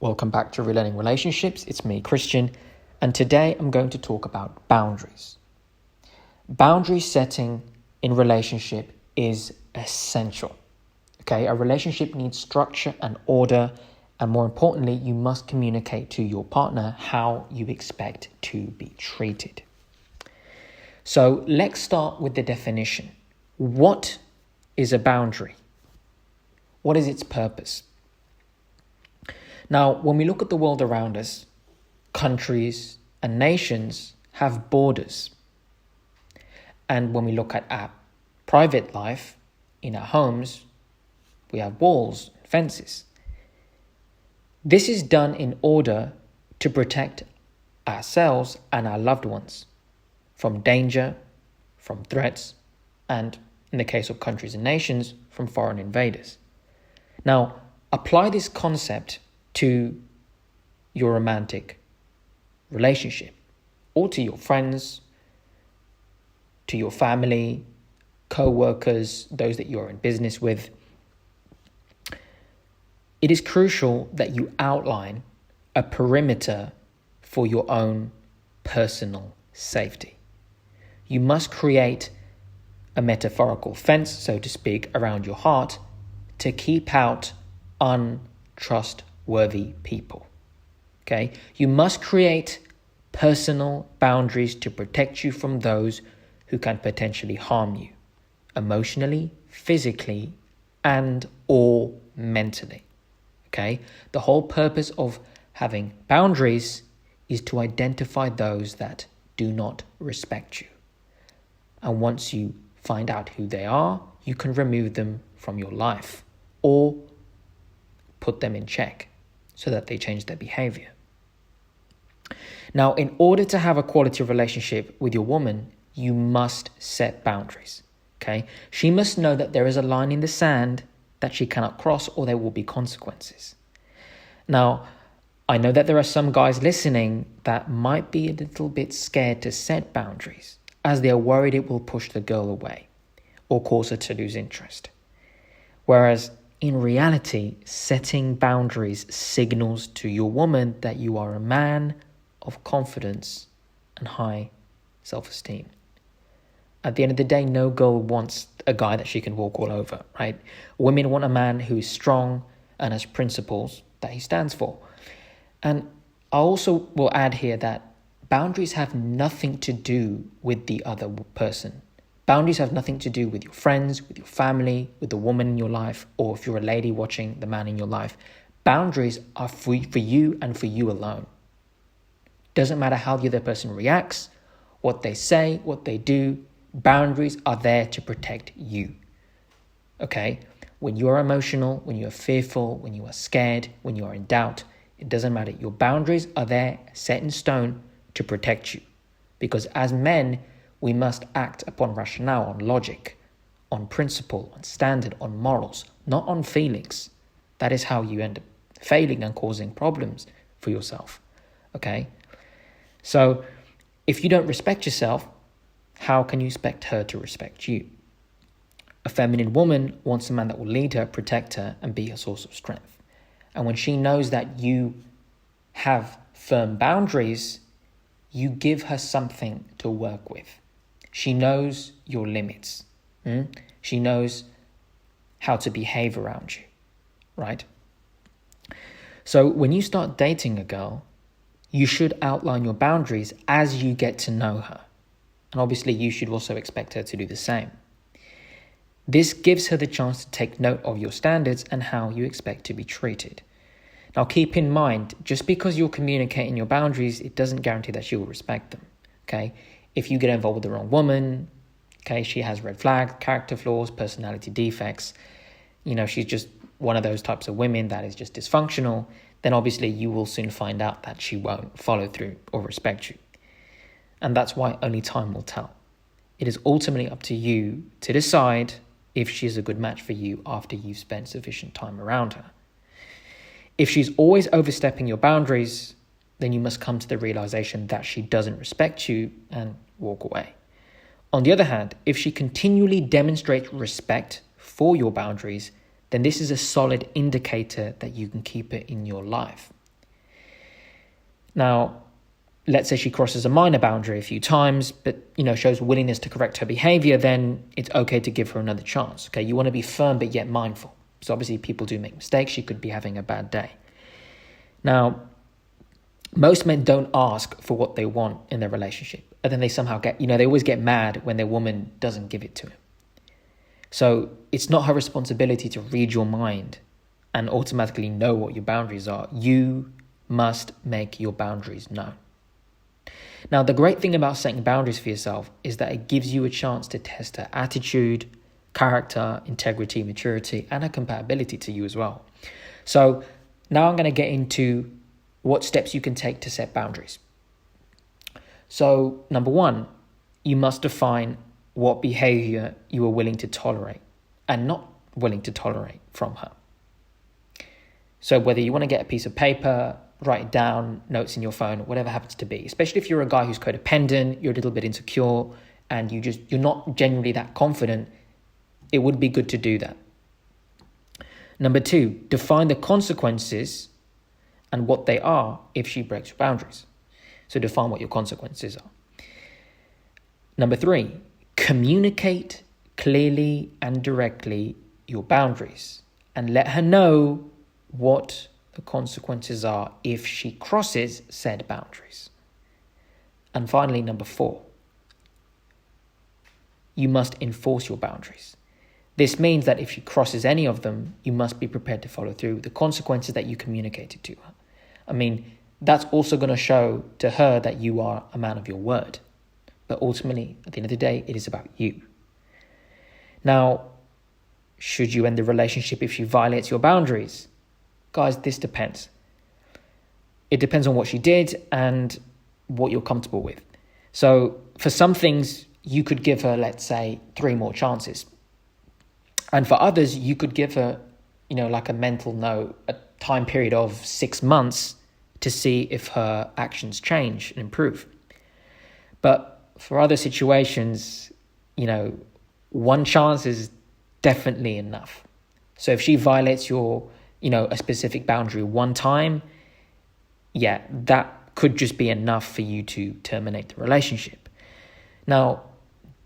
Welcome back to Relearning Relationships. It's me, Christian, and today I'm going to talk about boundaries. Boundary setting in relationship is essential. Okay, a relationship needs structure and order, and more importantly, you must communicate to your partner how you expect to be treated. So let's start with the definition. What is a boundary? What is its purpose? Now, when we look at the world around us, countries and nations have borders. And when we look at our private life, in our homes, we have walls, fences. This is done in order to protect ourselves and our loved ones from danger, from threats, and in the case of countries and nations, from foreign invaders. Now, apply this concept to your romantic relationship, or to your friends, to your family, co-workers, those that you're in business with. It is crucial that you outline a perimeter for your own personal safety. You must create a metaphorical fence, so to speak, around your heart to keep out untrustworthy people. Okay? You must create personal boundaries to protect you from those who can potentially harm you emotionally, physically, and or mentally. Okay? The whole purpose of having boundaries is to identify those that do not respect you. And once you find out who they are, you can remove them from your life or put them in check so that they change their behavior. Now, in order to have a quality relationship with your woman, you must set boundaries. Okay? She must know that there is a line in the sand that she cannot cross, or there will be consequences. Now, I know that there are some guys listening that might be a little bit scared to set boundaries, as they are worried it will push the girl away or cause her to lose interest. Whereas in reality, setting boundaries signals to your woman that you are a man of confidence and high self-esteem. At the end of the day, no girl wants a guy that she can walk all over, right? Women want a man who is strong and has principles that he stands for. And I also will add here that boundaries have nothing to do with the other person. Boundaries have nothing to do with your friends, with your family, with the woman in your life, or if you're a lady watching the man in your life. Boundaries are for you and for you alone. Doesn't matter how the other person reacts, what they say, what they do. Boundaries are there to protect you. Okay? When you are emotional, when you are fearful, when you are scared, when you are in doubt, it doesn't matter. Your boundaries are there, set in stone, to protect you. Because as men, we must act upon rationale, on logic, on principle, on standard, on morals, not on feelings. That is how you end up failing and causing problems for yourself. Okay? So, if you don't respect yourself, how can you expect her to respect you? A feminine woman wants a man that will lead her, protect her, and be a source of strength. And when she knows that you have firm boundaries, you give her something to work with. She knows your limits. She knows how to behave around you, right? So when you start dating a girl, you should outline your boundaries as you get to know her. And obviously, you should also expect her to do the same. This gives her the chance to take note of your standards and how you expect to be treated. Now, keep in mind, just because you're communicating your boundaries, it doesn't guarantee that she will respect them, okay? If you get involved with the wrong woman, okay, she has red flags, character flaws, personality defects, she's just one of those types of women that is just dysfunctional, then obviously you will soon find out that she won't follow through or respect you. And that's why only time will tell. It is ultimately up to you to decide if she's a good match for you after you've spent sufficient time around her. If she's always overstepping your boundaries, then you must come to the realization that she doesn't respect you and walk away. On the other hand, if she continually demonstrates respect for your boundaries, then this is a solid indicator that you can keep it in your life. Now, let's say she crosses a minor boundary a few times, but, shows willingness to correct her behavior, then it's okay to give her another chance. Okay, you want to be firm, but yet mindful. So obviously people do make mistakes. She could be having a bad day. Now, most men don't ask for what they want in their relationship, and then they somehow they always get mad when their woman doesn't give it to him. So it's not her responsibility to read your mind and automatically know what your boundaries are. You must make your boundaries known. Now, the great thing about setting boundaries for yourself is that it gives you a chance to test her attitude, character, integrity, maturity, and her compatibility to you as well. So now I'm going to get into what steps you can take to set boundaries. So, number one, you must define what behavior you are willing to tolerate and not willing to tolerate from her. So whether you want to get a piece of paper, write it down, notes in your phone, whatever happens to be, especially if you're a guy who's codependent, you're a little bit insecure, and you're not genuinely that confident, it would be good to do that. Number two, define the consequences and what they are if she breaks your boundaries. So define what your consequences are. Number three, communicate clearly and directly your boundaries and let her know what the consequences are if she crosses said boundaries. And finally, number four, you must enforce your boundaries. This means that if she crosses any of them, you must be prepared to follow through with the consequences that you communicated to her. I mean, that's also going to show to her that you are a man of your word. But ultimately, at the end of the day, it is about you. Now, should you end the relationship if she violates your boundaries? Guys, this depends. It depends on what she did and what you're comfortable with. So for some things, you could give her, let's say, 3 more chances. And for others, you could give her, like a mental note, a time period of 6 months to see if her actions change and improve. But for other situations, 1 chance is definitely enough. So if she violates your, a specific boundary 1 time, that could just be enough for you to terminate the relationship. Now,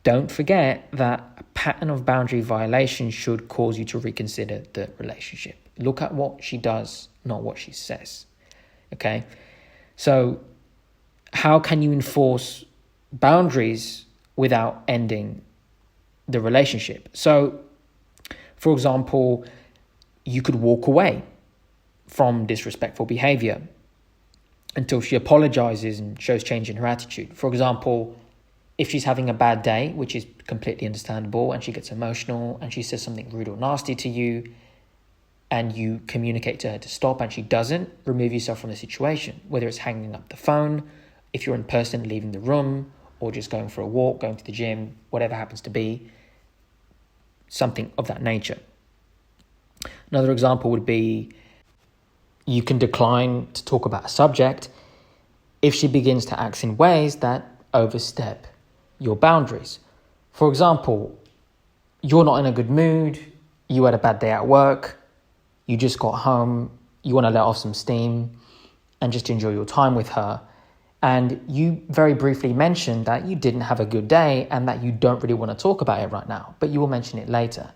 don't forget that a pattern of boundary violation should cause you to reconsider the relationship. Look at what she does, not what she says. Okay? So, how can you enforce boundaries without ending the relationship? So, for example, you could walk away from disrespectful behavior until she apologizes and shows change in her attitude. For example, if she's having a bad day, which is completely understandable, and she gets emotional and she says something rude or nasty to you, and you communicate to her to stop and she doesn't, remove yourself from the situation, whether it's hanging up the phone, if you're in person, leaving the room, or just going for a walk, going to the gym, whatever happens to be, something of that nature. Another example would be you can decline to talk about a subject if she begins to act in ways that overstep your boundaries. For example, you're not in a good mood, you had a bad day at work, you just got home, you want to let off some steam and just enjoy your time with her. And you very briefly mentioned that you didn't have a good day and that you don't really want to talk about it right now, but you will mention it later.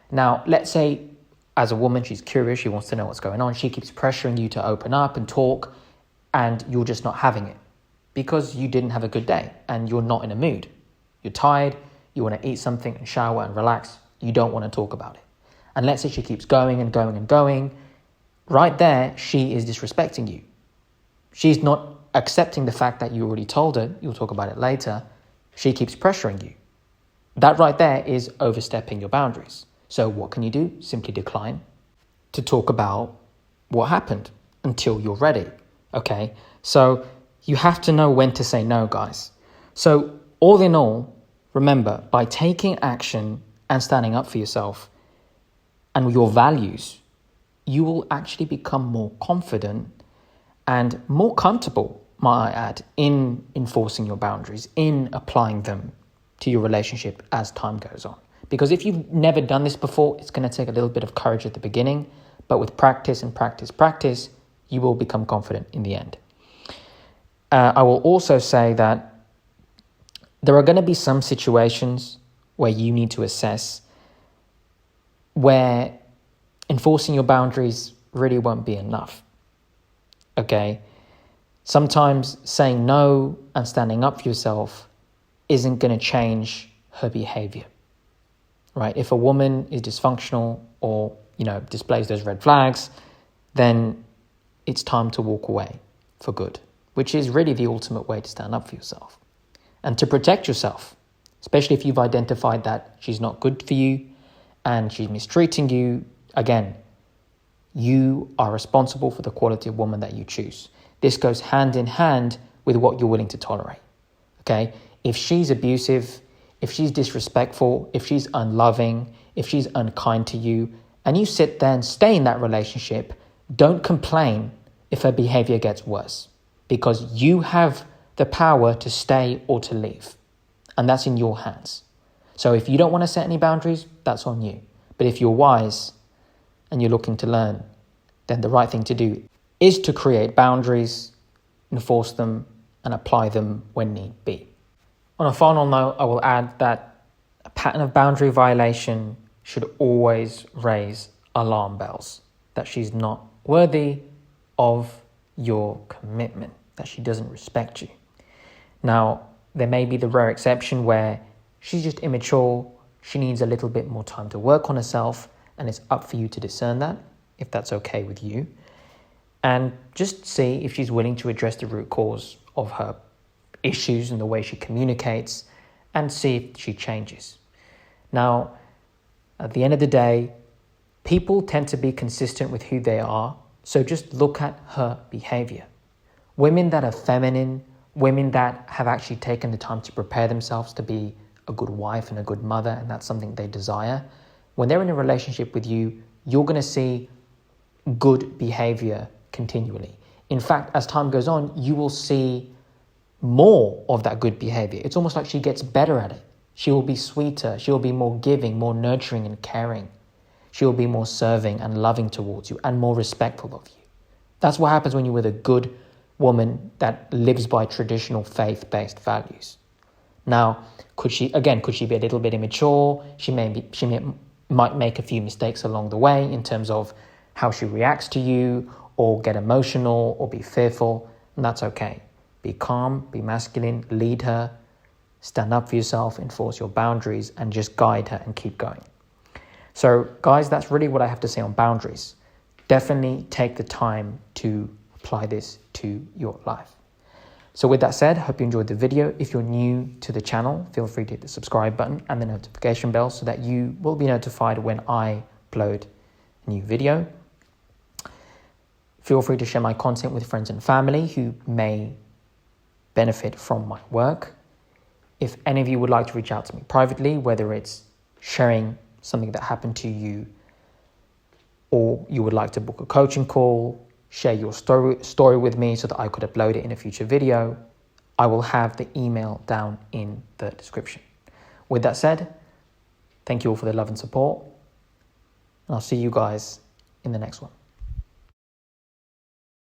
Now, let's say as a woman, she's curious, she wants to know what's going on. She keeps pressuring you to open up and talk, and you're just not having it because you didn't have a good day and you're not in a mood. You're tired, you want to eat something and shower and relax. You don't want to talk about it. And let's say she keeps going and going and going. Right there, she is disrespecting you. She's not accepting the fact that you already told her, you'll talk about it later. She keeps pressuring you. That right there is overstepping your boundaries. So what can you do? Simply decline to talk about what happened until you're ready. Okay? So you have to know when to say no, guys. So all in all, remember, by taking action and standing up for yourself and your values, you will actually become more confident and more comfortable, might I add, in enforcing your boundaries, in applying them to your relationship as time goes on. Because if you've never done this before, it's going to take a little bit of courage at the beginning, but with practice and practice, you will become confident in the end. I will also say that there are going to be some situations where you need to assess where enforcing your boundaries really won't be enough. Okay? Sometimes saying no and standing up for yourself isn't going to change her behavior, right? If a woman is dysfunctional or, displays those red flags, then it's time to walk away for good, which is really the ultimate way to stand up for yourself and to protect yourself, especially if you've identified that she's not good for you and she's mistreating you. Again, you are responsible for the quality of woman that you choose. This goes hand in hand with what you're willing to tolerate, okay? If she's abusive, if she's disrespectful, if she's unloving, if she's unkind to you, and you sit there and stay in that relationship, don't complain if her behavior gets worse, because you have the power to stay or to leave, and that's in your hands. So if you don't want to set any boundaries, that's on you. But if you're wise and you're looking to learn, then the right thing to do is to create boundaries, enforce them, and apply them when need be. On a final note, I will add that a pattern of boundary violation should always raise alarm bells, that she's not worthy of your commitment, that she doesn't respect you. Now, there may be the rare exception where she's just immature, she needs a little bit more time to work on herself, and it's up for you to discern that, if that's okay with you. And just see if she's willing to address the root cause of her issues and the way she communicates, and see if she changes. Now, at the end of the day, people tend to be consistent with who they are, so just look at her behavior. Women that are feminine, women that have actually taken the time to prepare themselves to be a good wife and a good mother, and that's something they desire, when they're in a relationship with you, you're going to see good behavior continually. In fact, as time goes on, you will see more of that good behavior. It's almost like she gets better at it. She will be sweeter. She will be more giving, more nurturing and caring. She will be more serving and loving towards you and more respectful of you. That's what happens when you're with a good woman that lives by traditional faith-based values. Now, could she be a little bit immature? She might make a few mistakes along the way in terms of how she reacts to you, or get emotional, or be fearful, and that's okay. Be calm, be masculine, lead her, stand up for yourself, enforce your boundaries, and just guide her and keep going. So, guys, that's really what I have to say on boundaries. Definitely take the time to apply this to your life. So with that said, I hope you enjoyed the video. If you're new to the channel, feel free to hit the subscribe button and the notification bell so that you will be notified when I upload a new video. Feel free to share my content with friends and family who may benefit from my work. If any of you would like to reach out to me privately, whether it's sharing something that happened to you, or you would like to book a coaching call, share your story with me so that I could upload it in a future video, I will have the email down in the description. With that said, thank you all for the love and support, and I'll see you guys in the next one.